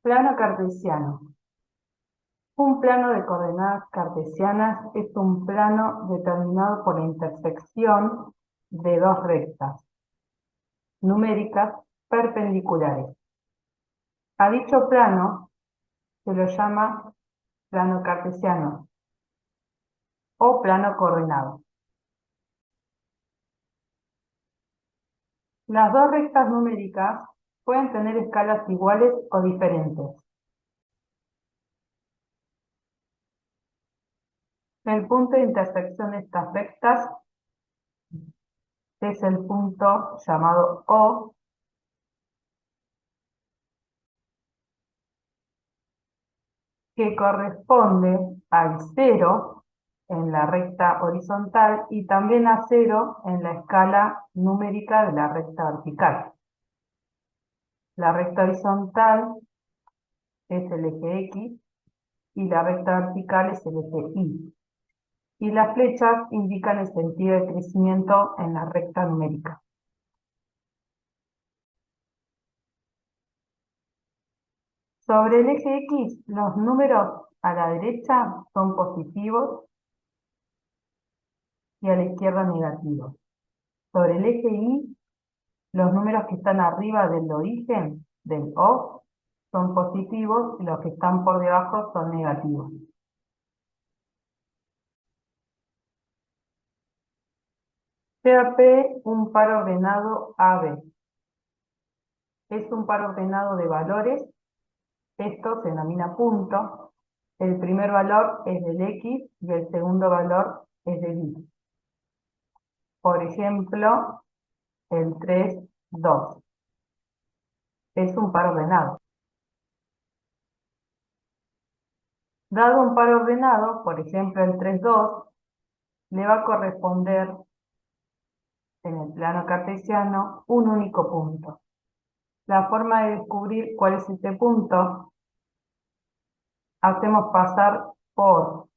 Plano cartesiano. Un plano de coordenadas cartesianas es un plano determinado por la intersección de dos rectas numéricas perpendiculares. A dicho plano se lo llama plano cartesiano o plano coordenado. Las dos rectas numéricas pueden tener escalas iguales o diferentes. El punto de intersección de estas rectas es el punto llamado O, que corresponde al 0 en la recta horizontal y también a 0 en la escala numérica de la recta vertical. La recta horizontal es el eje X y la recta vertical es el eje Y. Y las flechas indican el sentido de crecimiento en la recta numérica. Sobre el eje X, los números a la derecha son positivos y a la izquierda negativos. Sobre el eje Y, los números que están arriba del origen, del O, son positivos y los que están por debajo son negativos. Sea P un par ordenado AB. Es un par ordenado de valores. Esto se denomina punto. El primer valor es del X y el segundo valor es del Y. Por ejemplo, el 3, 2. Es un par ordenado. Dado un par ordenado, por ejemplo el 3, 2, le va a corresponder en el plano cartesiano un único punto. La forma de descubrir cuál es este punto, hacemos pasar por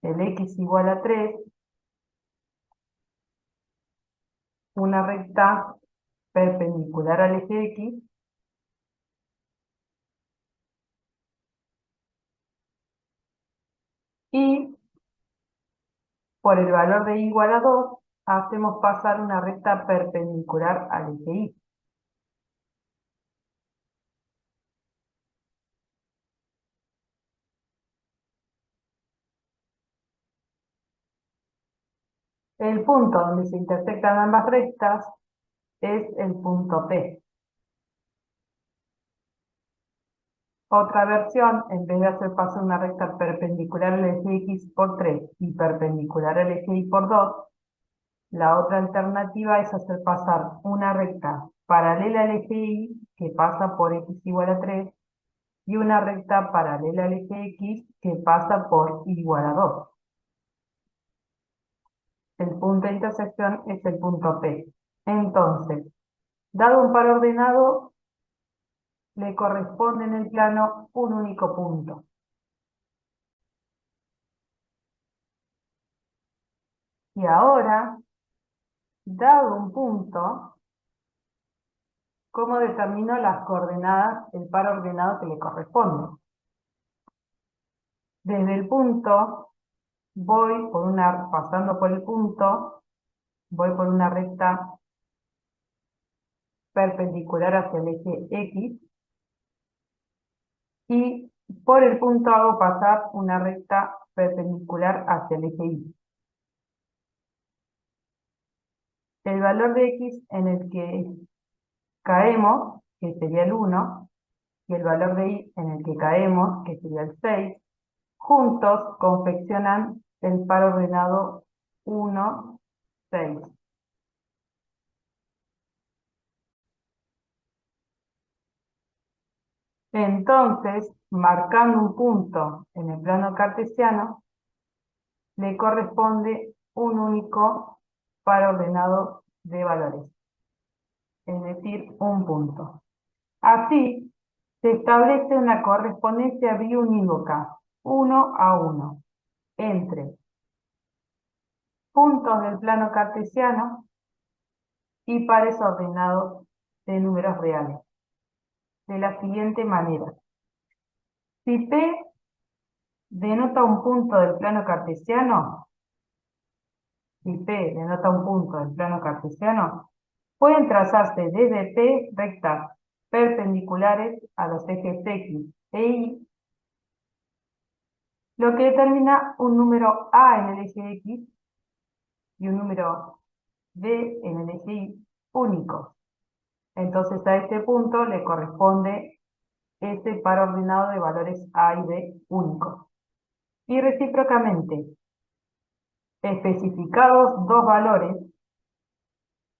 el X igual a 3, una recta perpendicular al eje X, y por el valor de Y igual a 2, hacemos pasar una recta perpendicular al eje Y. El punto donde se intersectan ambas rectas es el punto P. Otra versión, en vez de hacer pasar una recta perpendicular al eje X por 3 y perpendicular al eje Y por 2, la otra alternativa es hacer pasar una recta paralela al eje Y, que pasa por X igual a 3, y una recta paralela al eje X, que pasa por Y igual a 2. El punto de intersección es el punto P. Entonces, dado un par ordenado, le corresponde en el plano un único punto. Y ahora, dado un punto, ¿cómo determino las coordenadas del par ordenado que le corresponde? Desde el punto, pasando por el punto, voy por una recta perpendicular hacia el eje X, y por el punto hago pasar una recta perpendicular hacia el eje Y. El valor de X en el que caemos, que sería el 1, y el valor de Y en el que caemos, que sería el 6, juntos confeccionan el par ordenado 1, 6. Entonces, marcando un punto en el plano cartesiano, le corresponde un único par ordenado de valores, es decir, un punto. Así, se establece una correspondencia biunívoca, 1 a 1, entre puntos del plano cartesiano y pares ordenados de números reales, de la siguiente manera. Si P denota un punto del plano cartesiano, si P denota un punto del plano cartesiano, pueden trazarse desde P rectas perpendiculares a los ejes X e Y, lo que determina un número A en el eje X y un número B en el eje Y únicos. Entonces a este punto le corresponde este par ordenado de valores A y B únicos. Y recíprocamente, especificados dos valores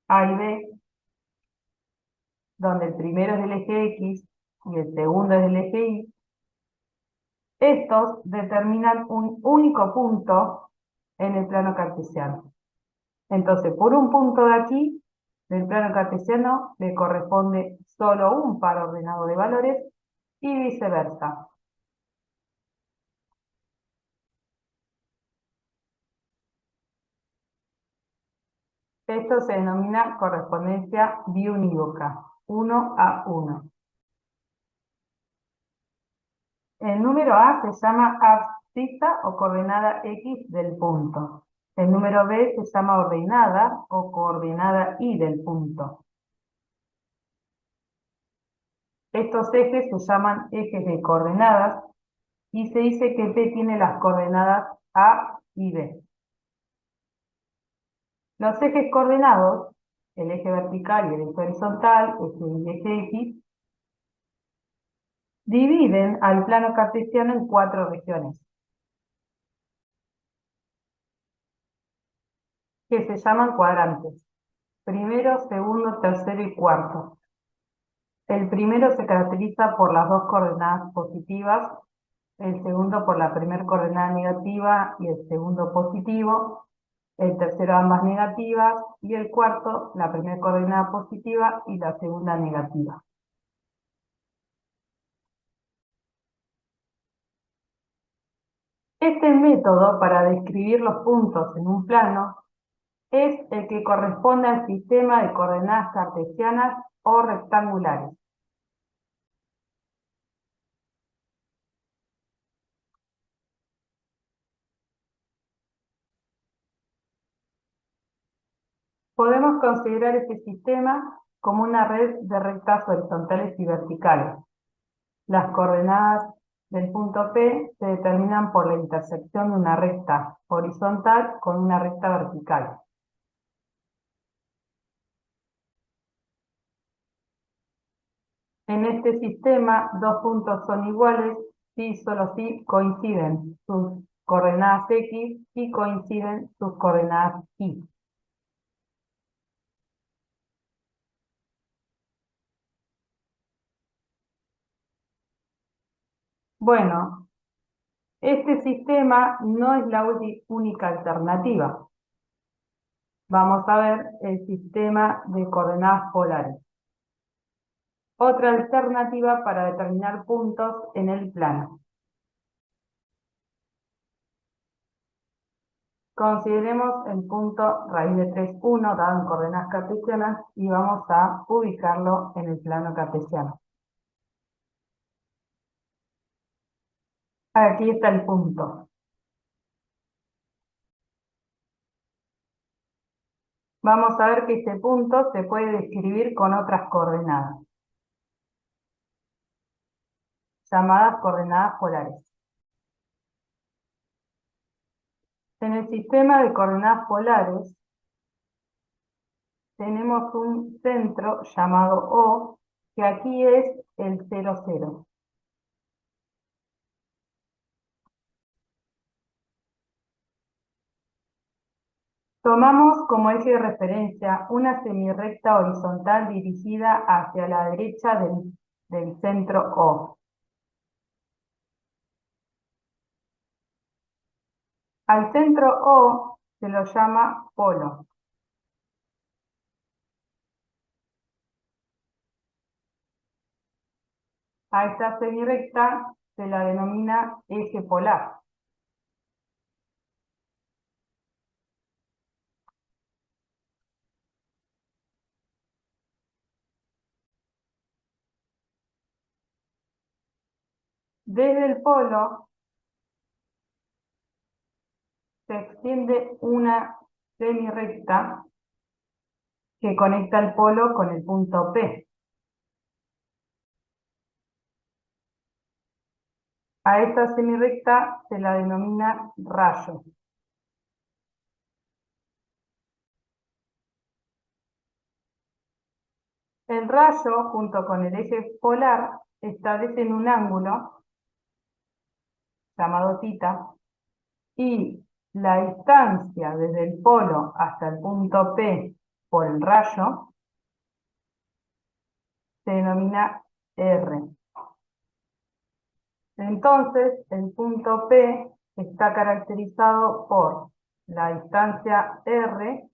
A y B, donde el primero es del eje X y el segundo es del eje Y, estos determinan un único punto en el plano cartesiano. Entonces, por un punto de aquí, del plano cartesiano, le corresponde solo un par ordenado de valores y viceversa. Esto se denomina correspondencia biunívoca, 1 a 1. El número A se llama abscisa o coordenada X del punto. El número B se llama ordenada o coordenada Y del punto. Estos ejes se llaman ejes de coordenadas y se dice que P tiene las coordenadas A y B. Los ejes coordenados, el eje vertical y el eje horizontal, el eje X, dividen al plano cartesiano en 4 regiones, que se llaman cuadrantes: primero, segundo, tercero y cuarto. El primero se caracteriza por las dos coordenadas positivas, el segundo por la primera coordenada negativa y el segundo positivo, el tercero ambas negativas y el cuarto la primera coordenada positiva y la segunda negativa. Este método para describir los puntos en un plano es el que corresponde al sistema de coordenadas cartesianas o rectangulares. Podemos considerar este sistema como una red de rectas horizontales y verticales. Las coordenadas del punto P se determinan por la intersección de una recta horizontal con una recta vertical. En este sistema, dos puntos son iguales si solo si coinciden sus coordenadas X y coinciden sus coordenadas Y. Bueno, este sistema no es la única alternativa. Vamos a ver el sistema de coordenadas polares. Otra alternativa para determinar puntos en el plano. Consideremos el punto raíz de 3, 1, dado en coordenadas cartesianas, y vamos a ubicarlo en el plano cartesiano. Aquí está el punto. Vamos a ver que este punto se puede describir con otras coordenadas, llamadas coordenadas polares. En el sistema de coordenadas polares tenemos un centro llamado O, que aquí es el 0, 0. Tomamos como eje de referencia una semirrecta horizontal dirigida hacia la derecha del centro O. Al centro O se lo llama polo. A esta semirrecta se la denomina eje polar. Desde el polo se extiende una semirrecta que conecta el polo con el punto P. A esta semirrecta se la denomina rayo. El rayo, junto con el eje polar, establecen un ángulo llamado θ, y la distancia desde el polo hasta el punto P por el rayo se denomina R. Entonces, el punto P está caracterizado por la distancia R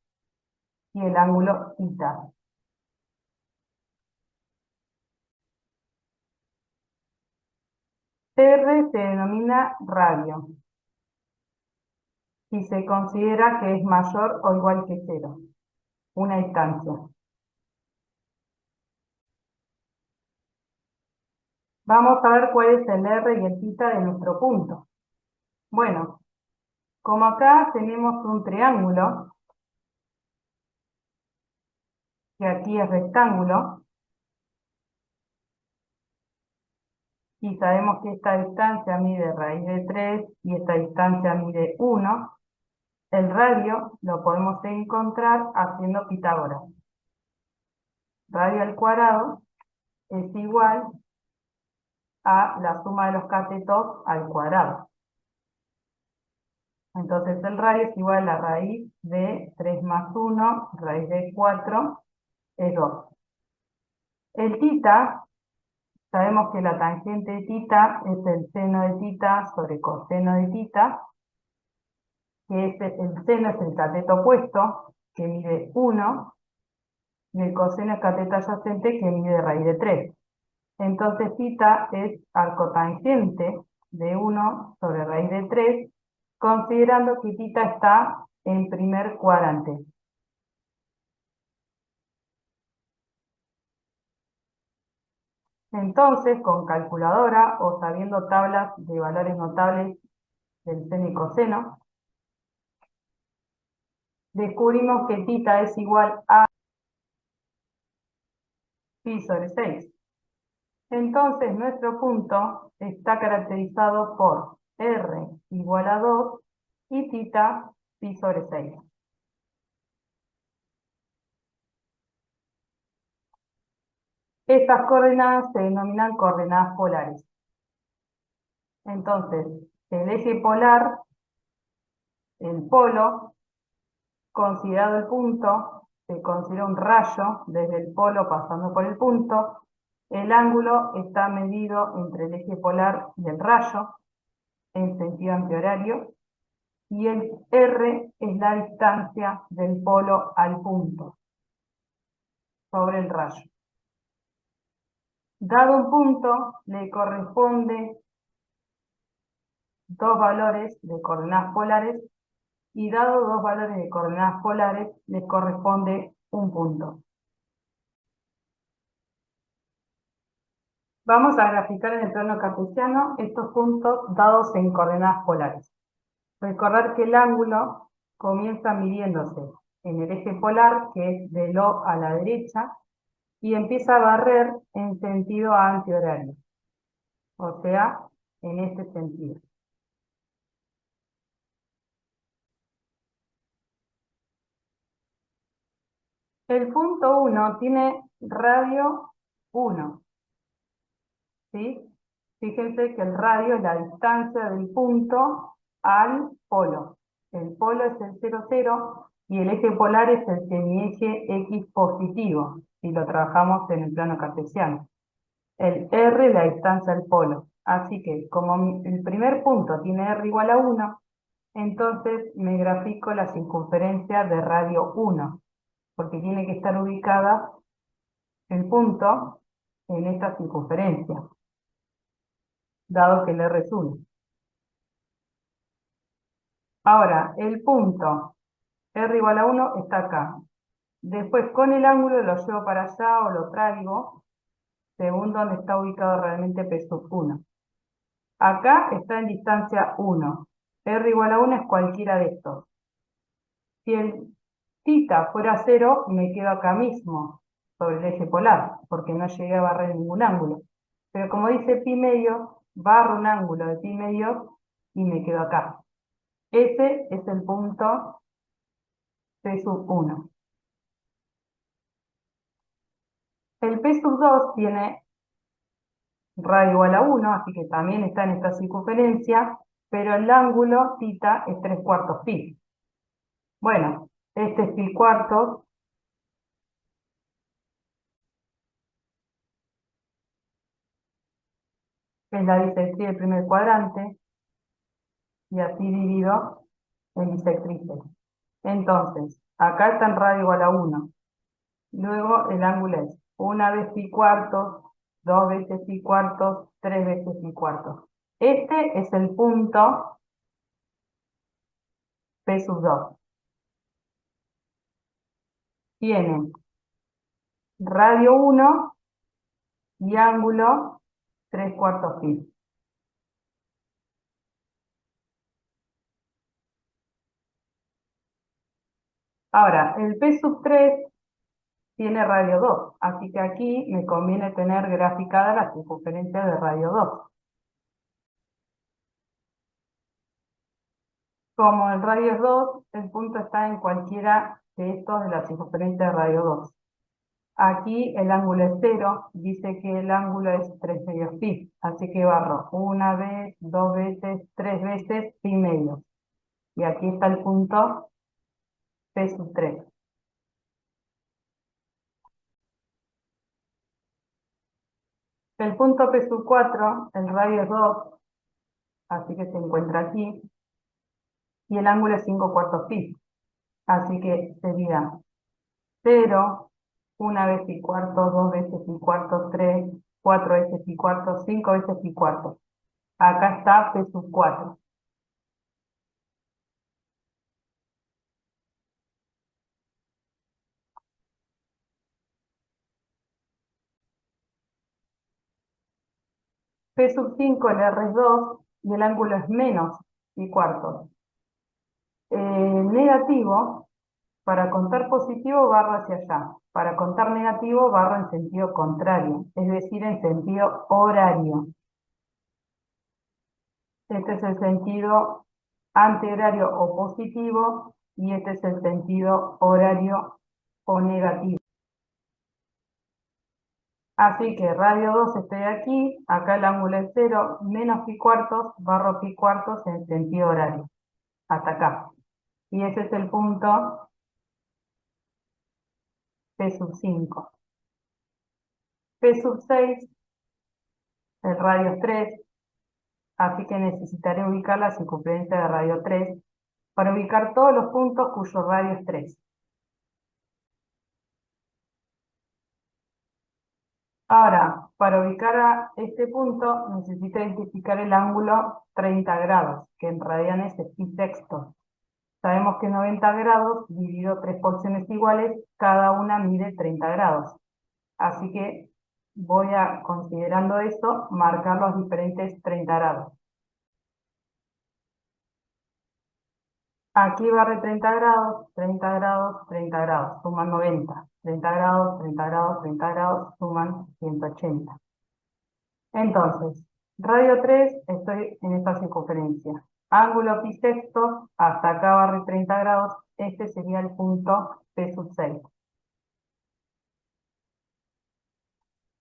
y el ángulo θ. R se denomina radio y se considera que es mayor o igual que 0, una distancia. Vamos a ver cuál es el R y el θ de nuestro punto. Bueno, como acá tenemos un triángulo, que aquí es rectángulo, y sabemos que esta distancia mide raíz de 3 y esta distancia mide 1, el radio lo podemos encontrar haciendo Pitágoras. Radio al cuadrado es igual a la suma de los catetos al cuadrado. Entonces el radio es igual a la raíz de 3 más 1, raíz de 4, es 2. El θ, sabemos que la tangente de θ es el seno de θ sobre coseno de θ, que el seno es el cateto opuesto, que mide 1, y el coseno es cateto adyacente, que mide raíz de 3. Entonces θ es arcotangente de 1 sobre raíz de 3, considerando que θ está en primer cuadrante. Entonces, con calculadora o sabiendo tablas de valores notables del seno y coseno, descubrimos que θ es igual a pi sobre 6. Entonces, nuestro punto está caracterizado por R igual a 2 y θ pi sobre 6. Estas coordenadas se denominan coordenadas polares. Entonces, el eje polar, el polo, considerado el punto, se considera un rayo desde el polo pasando por el punto. El ángulo está medido entre el eje polar y el rayo, en sentido antihorario, y el R es la distancia del polo al punto sobre el rayo. Dado un punto, le corresponde dos valores de coordenadas polares, y dado dos valores de coordenadas polares, les corresponde un punto. Vamos a graficar en el plano cartesiano estos puntos dados en coordenadas polares. Recordar que el ángulo comienza midiéndose en el eje polar, que es de lo a la derecha, y empieza a barrer en sentido antihorario, o sea, en este sentido. El punto 1 tiene radio 1, ¿sí? Fíjense que el radio es la distancia del punto al polo. El polo es el 0, 0 y el eje polar es el semieje X positivo, si lo trabajamos en el plano cartesiano. El R es la distancia al polo. Así que como el primer punto tiene R igual a 1, entonces me grafico la circunferencia de radio 1, porque tiene que estar ubicada el punto en esta circunferencia, dado que el R es 1. Ahora, el punto R igual a 1 está acá. Después, con el ángulo lo llevo para allá o lo traigo, según donde está ubicado realmente P sub 1. Acá está en distancia 1. R igual a 1 es cualquiera de estos. Si el θ fuera 0, me quedo acá mismo, sobre el eje polar, porque no llegué a barrer ningún ángulo. Pero como dice pi medio, barro un ángulo de pi medio y me quedo acá. Ese es el punto P sub 1. El P sub 2 tiene radio igual a 1, así que también está en esta circunferencia, pero el ángulo θ es 3/4 pi. Bueno, este es pi cuartos, es la bisectriz del primer cuadrante, y así divido en bisectrices. Entonces, acá está en radio igual a 1. Luego el ángulo es una vez pi cuartos, dos veces pi cuartos, tres veces pi cuartos. Este es el punto P sub 2. Tiene radio 1 y ángulo 3/4 pi. Ahora, el P sub 3 tiene radio 2, así que aquí me conviene tener graficada la circunferencia de radio 2. Como el radio es 2, el punto está en cualquiera de estos de la circunferencia de radio 2. Aquí el ángulo es 0, dice que el ángulo es 3 medios pi, así que barro una vez, dos veces, tres veces pi medio. Y aquí está el punto P sub 3. El punto P sub 4, el radio es 2, así que se encuentra aquí, y el ángulo es 5/4 pi, así que sería 0, una vez pi cuarto, dos veces pi cuarto, tres, cuatro veces pi cuarto, cinco veces pi cuarto. Acá está P sub 4. P sub 5, el R es 2 y el ángulo es menos pi cuartos. Negativo, para contar positivo barro hacia allá. Para contar negativo barro en sentido contrario, es decir, en sentido horario. Este es el sentido antihorario o positivo y este es el sentido horario o negativo. Así que radio 2 estoy aquí, acá el ángulo es 0, menos pi cuartos, barro pi cuartos en sentido horario, hasta acá. Y ese es el punto P sub 5. P sub 6, el radio es 3, así que necesitaré ubicar la circunferencia de radio 3 para ubicar todos los puntos cuyo radio es 3. Ahora, para ubicar a este punto, necesito identificar el ángulo 30 grados, que en radianes es pi sexto. Sabemos que 90 grados dividido tres porciones iguales, cada una mide 30 grados. Así que voy a, considerando eso, marcar los diferentes 30 grados. Aquí barre 30 grados, 30 grados, 30 grados, suman 90. 30 grados, 30 grados, 30 grados, suman 180. Entonces, radio 3, estoy en esta circunferencia. Ángulo pi sexto, hasta acá barre 30 grados, este sería el punto P sub 6.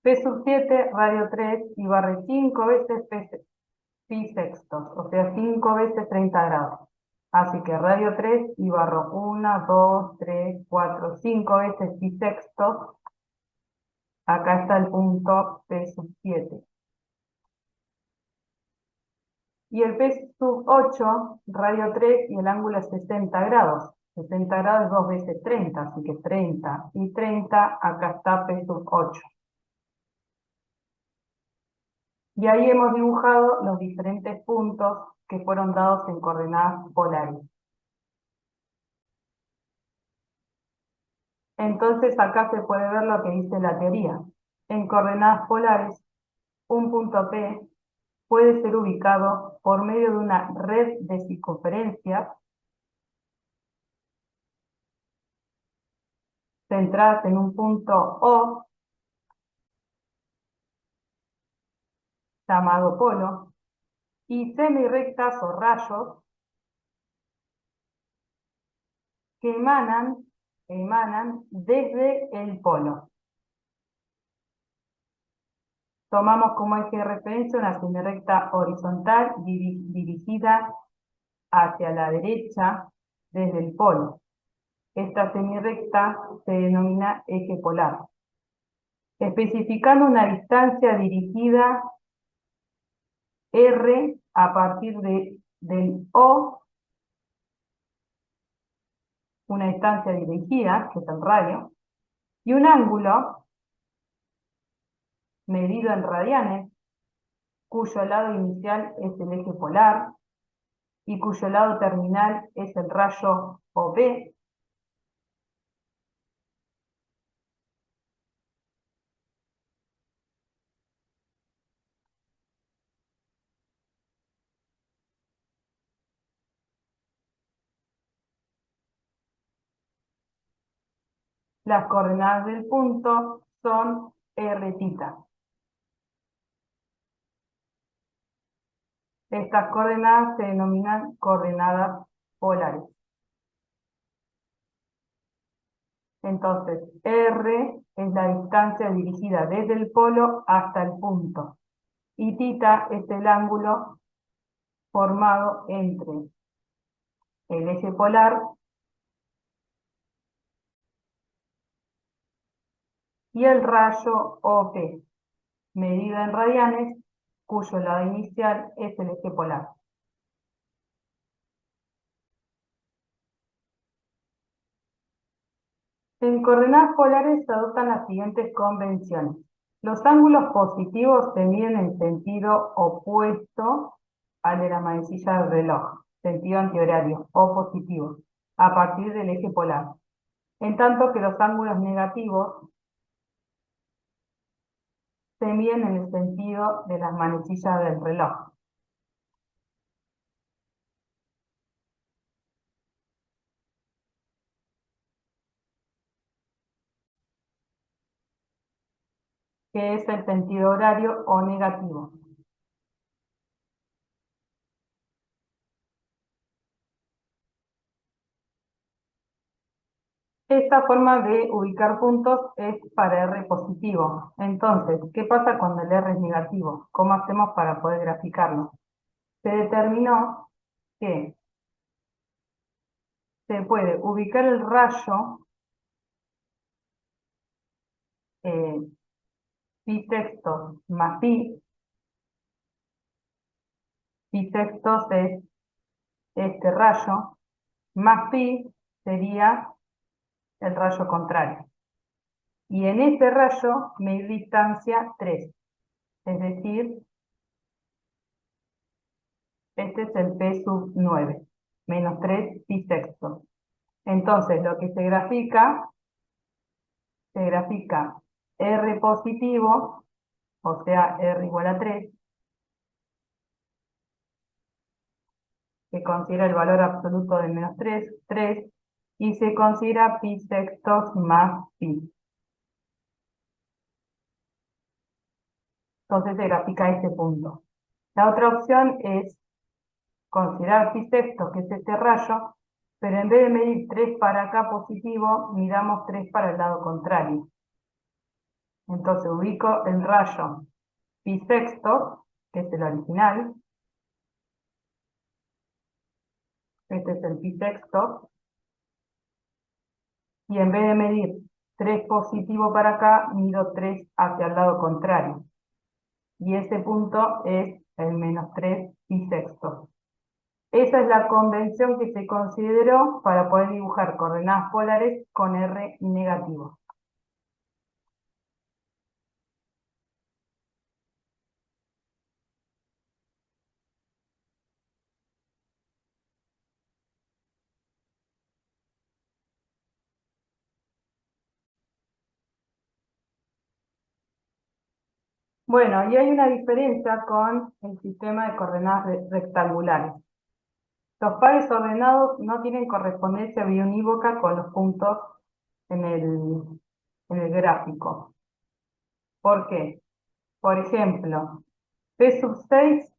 P sub 7, radio 3, y barre 5 veces pi sextos, o sea, 5 veces 30 grados. Así que radio 3 y barro 1, 2, 3, 4, 5 veces pi sextos. Acá está el punto P sub 7. Y el P sub 8, radio 3 y el ángulo es 60 grados. 60 grados es 2 veces 30, así que 30 y 30, acá está P sub 8. Y ahí hemos dibujado los diferentes puntos que fueron dados en coordenadas polares. Entonces acá se puede ver lo que dice la teoría. En coordenadas polares, un punto P puede ser ubicado por medio de una red de circunferencias centradas en un punto O llamado polo y semirrectas o rayos que emanan desde el polo. Tomamos como eje de referencia una semirrecta horizontal dirigida hacia la derecha desde el polo. Esta semirrecta se denomina eje polar. Especificando una distancia dirigida R a partir del O, una distancia dirigida, que es el radio, y un ángulo medido en radianes, cuyo lado inicial es el eje polar y cuyo lado terminal es el rayo OP. Las coordenadas del punto son r tita. Estas coordenadas se denominan coordenadas polares. Entonces, R es la distancia dirigida desde el polo hasta el punto. Y tita es el ángulo formado entre el eje polar y el rayo OP, medido en radianes, cuyo lado inicial es el eje polar. En coordenadas polares se adoptan las siguientes convenciones. Los ángulos positivos se miden en sentido opuesto al de la manecilla del reloj, sentido antihorario o positivo, a partir del eje polar. En tanto que los ángulos negativos se miden en el sentido de las manecillas del reloj. Que es el sentido horario o negativo. Esta forma de ubicar puntos es para R positivo. Entonces, ¿qué pasa cuando el R es negativo? ¿Cómo hacemos para poder graficarlo? Se determinó que se puede ubicar el rayo pi sextos más pi sextos es este rayo, más pi sería el rayo contrario. Y en ese rayo medir distancia 3, es decir, este es el P sub 9, menos 3 pi sextos. Entonces, lo que se grafica R positivo, o sea, R igual a 3, que considera el valor absoluto de menos 3, y se considera pi sextos más pi. Entonces se grafica este punto. La otra opción es considerar pi sextos, que es este rayo, pero en vez de medir 3 para acá positivo, midamos 3 para el lado contrario. Entonces ubico el rayo pi sextos, que es el original. Este es el pi sextos. Y en vez de medir 3 positivo para acá, mido 3 hacia el lado contrario. Y ese punto es el menos 3 pi sextos. Esa es la convención que se consideró para poder dibujar coordenadas polares con R negativo. Bueno, y hay una diferencia con el sistema de coordenadas rectangulares. Los pares ordenados no tienen correspondencia biunívoca con los puntos en el gráfico. ¿Por qué? Por ejemplo, P sub 6,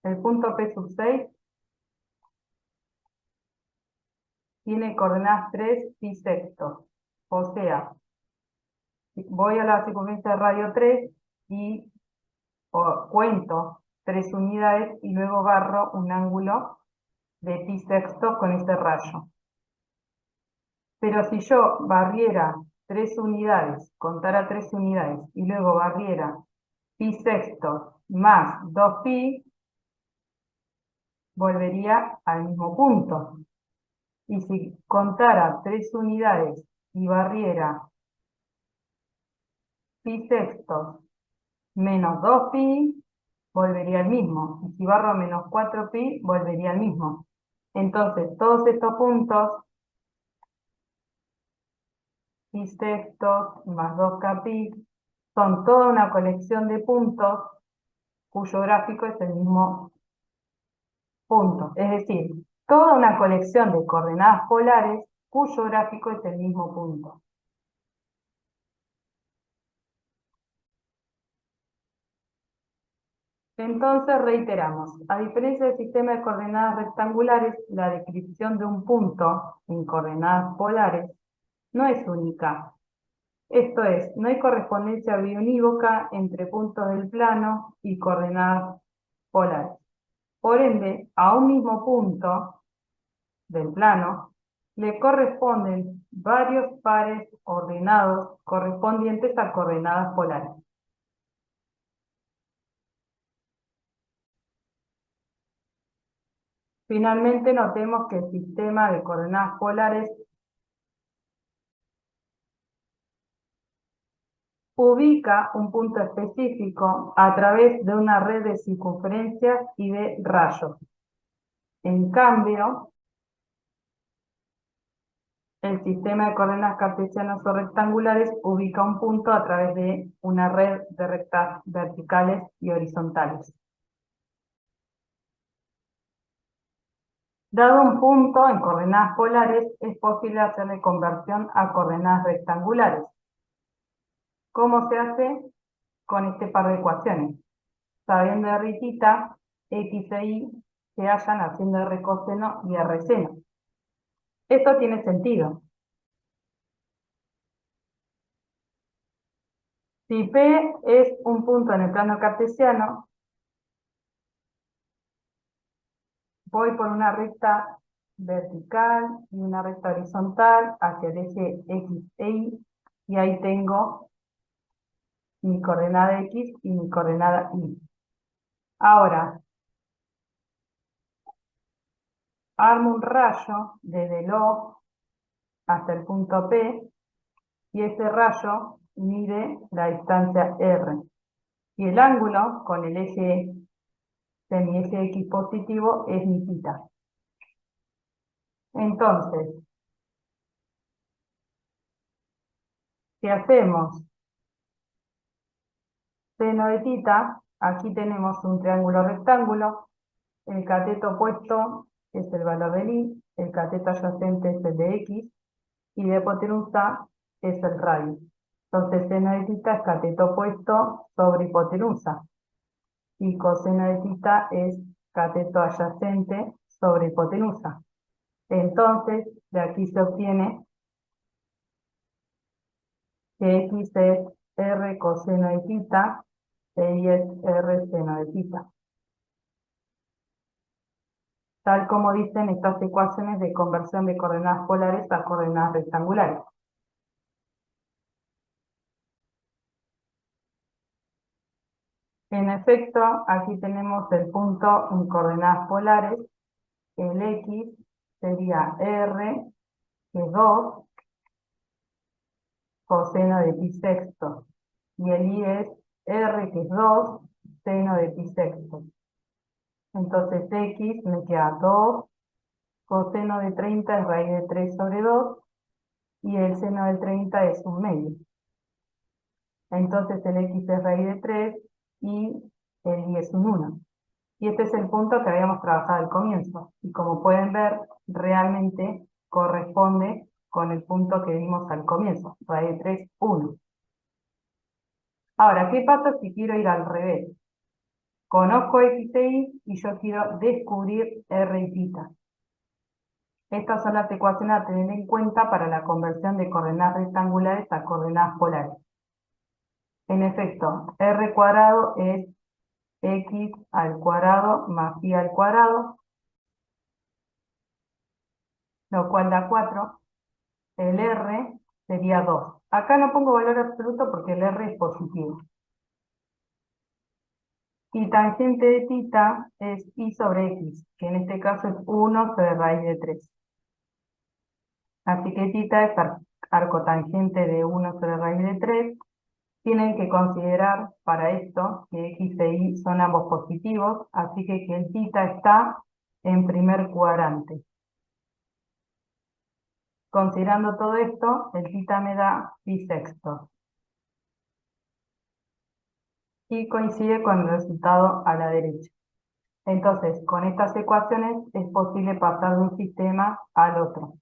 el punto P sub 6 tiene coordenadas 3 pi sextos. O sea, voy a la circunferencia de radio 3 y cuento 3 unidades y luego barro un ángulo de pi sextos con este rayo. Pero si yo barriera 3 unidades, contara 3 unidades y luego barriera pi sextos más 2pi, volvería al mismo punto. Y si contara 3 unidades y barriera pi sextos menos 2pi, volvería al mismo. Y si barro menos 4pi, volvería al mismo. Entonces, todos estos puntos, pi sextos más 2kpi, son toda una colección de puntos cuyo gráfico es el mismo punto. Es decir, toda una colección de coordenadas polares cuyo gráfico es el mismo punto. Entonces reiteramos, a diferencia del sistema de coordenadas rectangulares, la descripción de un punto en coordenadas polares no es única. Esto es, no hay correspondencia biunívoca entre puntos del plano y coordenadas polares. Por ende, a un mismo punto del plano le corresponden varios pares ordenados correspondientes a coordenadas polares. Finalmente, notemos que el sistema de coordenadas polares ubica un punto específico a través de una red de circunferencias y de rayos. En cambio, el sistema de coordenadas cartesianas o rectangulares ubica un punto a través de una red de rectas verticales y horizontales. Dado un punto en coordenadas polares, es posible hacerle conversión a coordenadas rectangulares. ¿Cómo se hace? Con este par de ecuaciones. Sabiendo R y θ, X e Y se hallan haciendo R coseno y R seno. Esto tiene sentido. Si P es un punto en el plano cartesiano, voy por una recta vertical y una recta horizontal hacia el eje X e Y ahí tengo mi coordenada X y mi coordenada Y. Ahora, armo un rayo desde el O hasta el punto P y ese rayo mide la distancia R. Y el ángulo con el eje semieje X positivo es mi θ. Entonces, si hacemos seno de θ, aquí tenemos un triángulo rectángulo, el cateto opuesto es el valor del Y, el cateto adyacente es el de X, y de hipotenusa es el radio. Entonces, seno de θ es cateto opuesto sobre hipotenusa, y coseno de θ es cateto adyacente sobre hipotenusa. Entonces, de aquí se obtiene que X es R coseno de θ, y es R seno de θ. Tal como dicen estas ecuaciones de conversión de coordenadas polares a coordenadas rectangulares. En efecto, aquí tenemos el punto en coordenadas polares. El X sería R, que es 2, coseno de pi sexto. Y el Y es R, que es 2, seno de pi sexto. Entonces X me queda 2, coseno de 30 es raíz de 3 sobre 2, y el seno de 30 es un medio. Entonces el x es raíz de 3 y el y es un 1. Y este es el punto que habíamos trabajado al comienzo. Y como pueden ver, realmente corresponde con el punto que vimos al comienzo. Raíz de 3, 1. Ahora, ¿qué pasa si quiero ir al revés? Conozco x e y yo quiero descubrir r y θ. Estas son las ecuaciones a tener en cuenta para la conversión de coordenadas rectangulares a coordenadas polares. En efecto, r cuadrado es x al cuadrado más y al cuadrado, lo cual da 4. El r sería 2. Acá no pongo valor absoluto porque el r es positivo. Y tangente de θ es y sobre x, que en este caso es 1 sobre raíz de 3. Así que θ es arcotangente de 1 sobre raíz de 3. Tienen que considerar para esto que x e y son ambos positivos, así que el θ está en primer cuadrante. Considerando todo esto, el θ me da pi sextos. Y coincide con el resultado a la derecha. Entonces, con estas ecuaciones es posible pasar de un sistema al otro.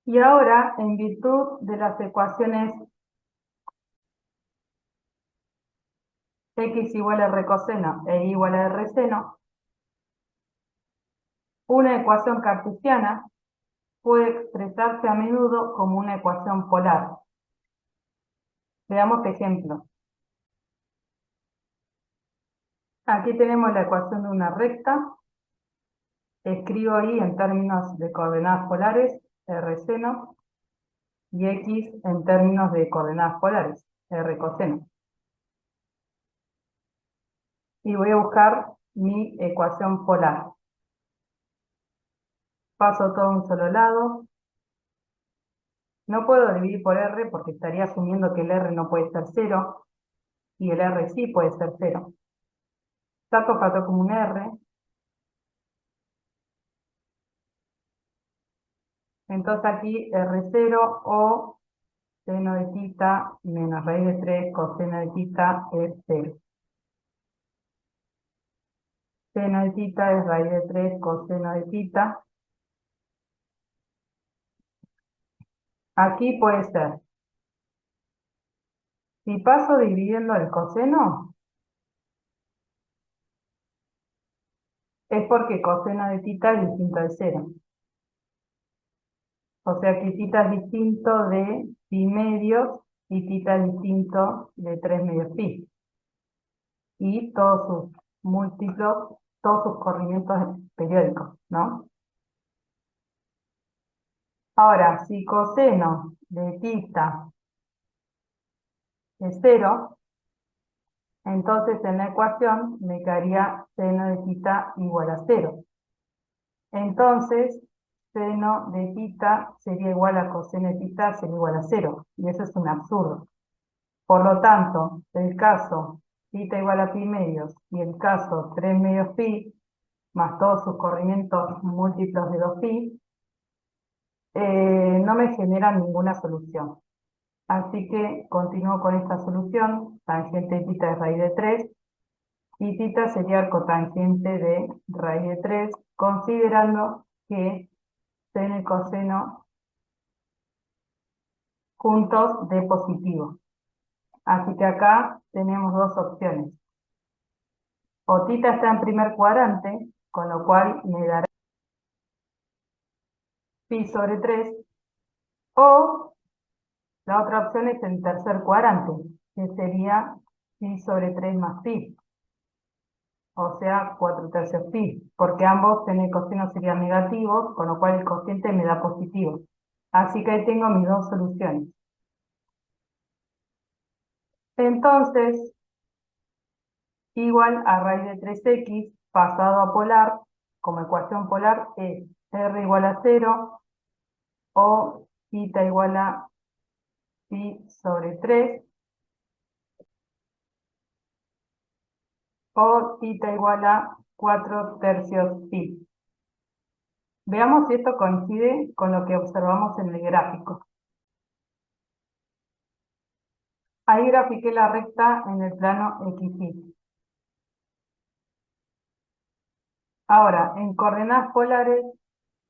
Y ahora, en virtud de las ecuaciones x igual a r coseno e y igual a r seno, una ecuación cartesiana puede expresarse a menudo como una ecuación polar. Veamos ejemplos. Aquí tenemos la ecuación de una recta. Escribo y en términos de coordenadas polares, r seno, y x en términos de coordenadas polares, r coseno. Y voy a buscar mi ecuación polar. Paso todo a un solo lado. No puedo dividir por r porque estaría asumiendo que el r no puede ser 0, y el r sí puede ser 0. Saco pato como un r. Entonces aquí r0 o seno de θ menos raíz de 3 coseno de θ es 0. Seno de θ es raíz de 3 coseno de θ. Aquí puede ser. Si paso dividiendo el coseno, es porque coseno de θ es distinto de 0. O sea que θ es distinto de pi medios y θ es distinto de 3 medios pi. Y todos sus múltiplos, todos sus corrimientos periódicos, ¿no? Ahora, si coseno de θ es 0, entonces en la ecuación me quedaría seno de θ igual a 0. Entonces, seno de θ sería igual a coseno de θ sería igual a 0. Y eso es un absurdo. Por lo tanto, el caso θ igual a pi medios y el caso 3 medios pi, más todos sus corrimientos múltiplos de 2pi, no me generan ninguna solución. Así que continúo con esta solución. Tangente de θ es raíz de 3 y θ sería arcotangente de raíz de 3, considerando que seno y coseno juntos de positivo. Así que acá tenemos dos opciones. O θ está en primer cuadrante, con lo cual me dará pi sobre 3, o la otra opción es en tercer cuadrante, que sería pi sobre 3 más pi, o sea, 4 tercios pi, porque ambos seno y coseno serían negativos, con lo cual el cociente me da positivo. Así que ahí tengo mis dos soluciones. Entonces, igual a raíz de 3x pasado a polar, como ecuación polar es r igual a 0 o θ igual a pi sobre 3 o θ igual a 4 tercios pi. Veamos si esto coincide con lo que observamos en el gráfico. Ahí grafiqué la recta en el plano XY. Ahora, en coordenadas polares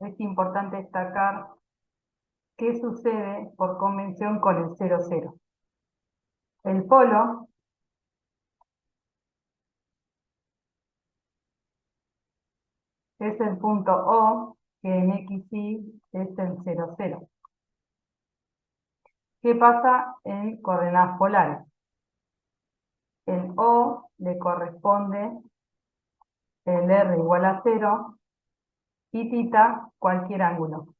es importante destacar qué sucede por convención con el 0, 0. El polo es el punto O, que en XY es el 0, 0. ¿Qué pasa en coordenadas polares? El O le corresponde el R igual a 0 y θ cualquier ángulo.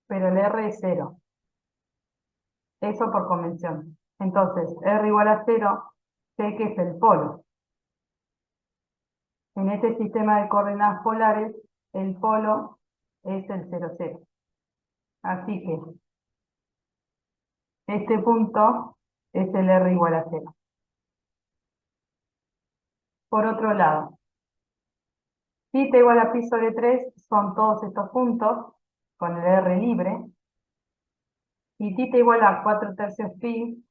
Pero el R es 0. Eso por convención. Entonces, R igual a 0, sé que es el polo. En este sistema de coordenadas polares, el polo es el 0, 0. Así que este punto es el R igual a 0. Por otro lado, θ igual a pi sobre 3 son todos estos puntos con el R libre, y θ igual a 4 tercios pi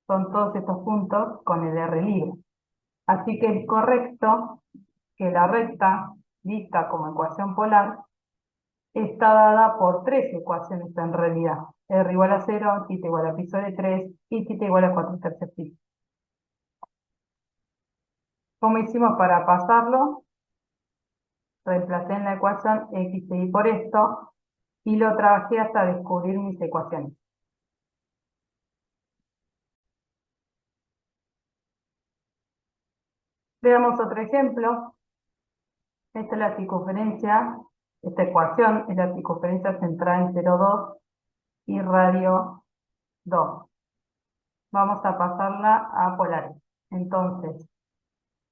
son todos estos puntos con el R libre. Así que es correcto que la recta, vista como ecuación polar, está dada por tres ecuaciones en realidad. R igual a 0, θ igual a pi sobre 3 y θ igual a 4 tercios pi. ¿Cómo hicimos para pasarlo? Reemplacé en la ecuación x y por esto y lo trabajé hasta descubrir mis ecuaciones. Veamos otro ejemplo. Esta es la circunferencia, esta ecuación es la circunferencia centrada en 0,2 y radio 2. Vamos a pasarla a polares. Entonces,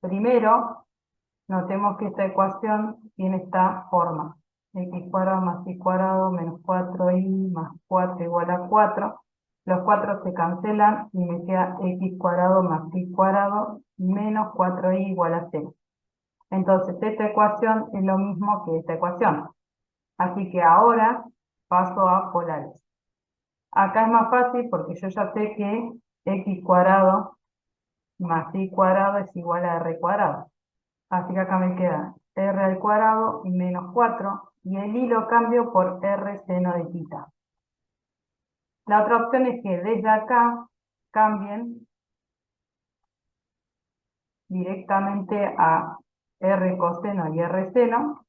primero, notemos que esta ecuación tiene esta forma. X cuadrado más y cuadrado menos 4y más 4 igual a 4. Los 4 se cancelan y me queda x cuadrado más y cuadrado menos 4y igual a 0. Entonces, esta ecuación es lo mismo que esta ecuación. Así que ahora paso a polares. Acá es más fácil porque yo ya sé que x cuadrado más y cuadrado es igual a r cuadrado. Así que acá me queda r al cuadrado menos 4 y el y lo cambio por r seno de θ. La otra opción es que desde acá cambien directamente a r coseno y r seno.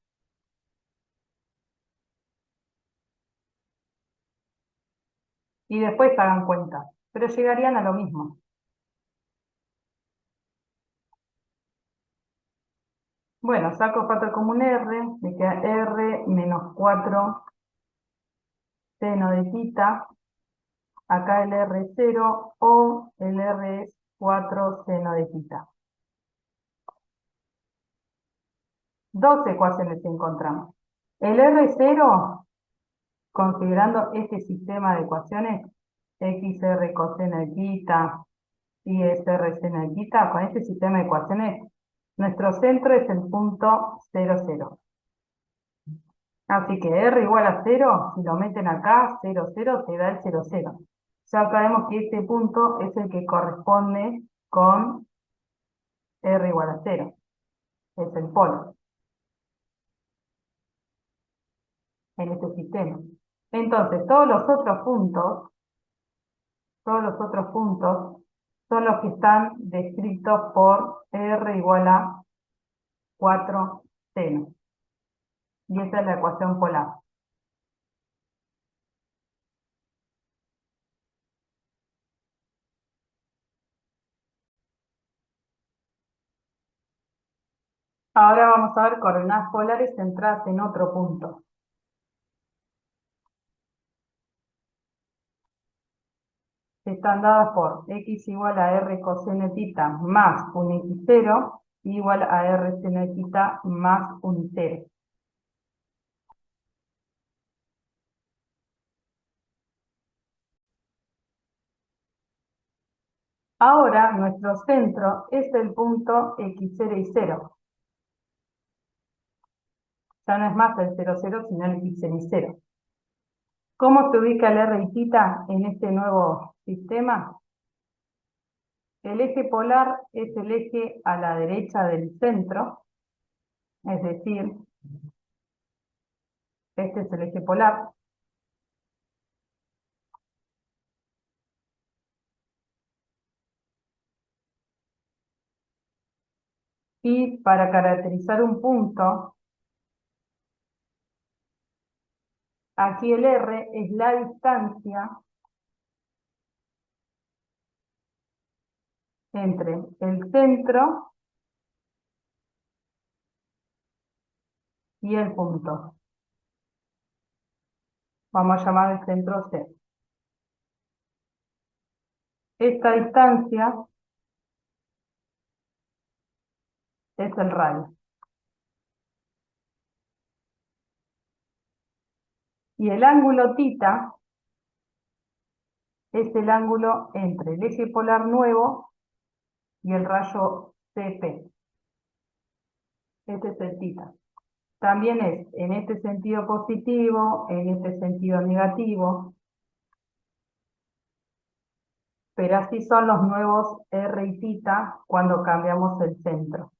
Y después hagan cuenta, pero llegarían a lo mismo. Bueno, saco factor común r, me queda r menos 4 seno de θ. Acá el r es 0 o el r es 4 seno de θ. Dos ecuaciones encontramos. El R0, considerando este sistema de ecuaciones, XR coseno de θ y SR seno de θ, con este sistema de ecuaciones, nuestro centro es el punto 0, 0. Así que R igual a 0, si lo meten acá, 0, 0, te da el 0, 0. Ya sabemos que este punto es el que corresponde con R igual a 0. Es el polo en este sistema. Entonces, todos los otros puntos son los que están descritos por R igual a 4 seno. Y esa es la ecuación polar. Ahora vamos a ver coordenadas polares centradas en otro punto. Están dadas por x igual a r coseno de θ más un x0 igual a r seno de θ más un y0. Ahora nuestro centro es el punto x0 y 0. Ya no es más el 0, 0, sino el x0 y 0. ¿Cómo se ubica el r y θ en este nuevo sistema? El eje polar es el eje a la derecha del centro, es decir, este es el eje polar. Y para caracterizar un punto, aquí el r es la distancia entre el centro y el punto. Vamos a llamar el centro C. Esta distancia es el radio. Y el ángulo θ es el ángulo entre el eje polar nuevo y el rayo CP. Este es el θ. También es en este sentido positivo, en este sentido negativo, pero así son los nuevos r y θ cuando cambiamos el centro.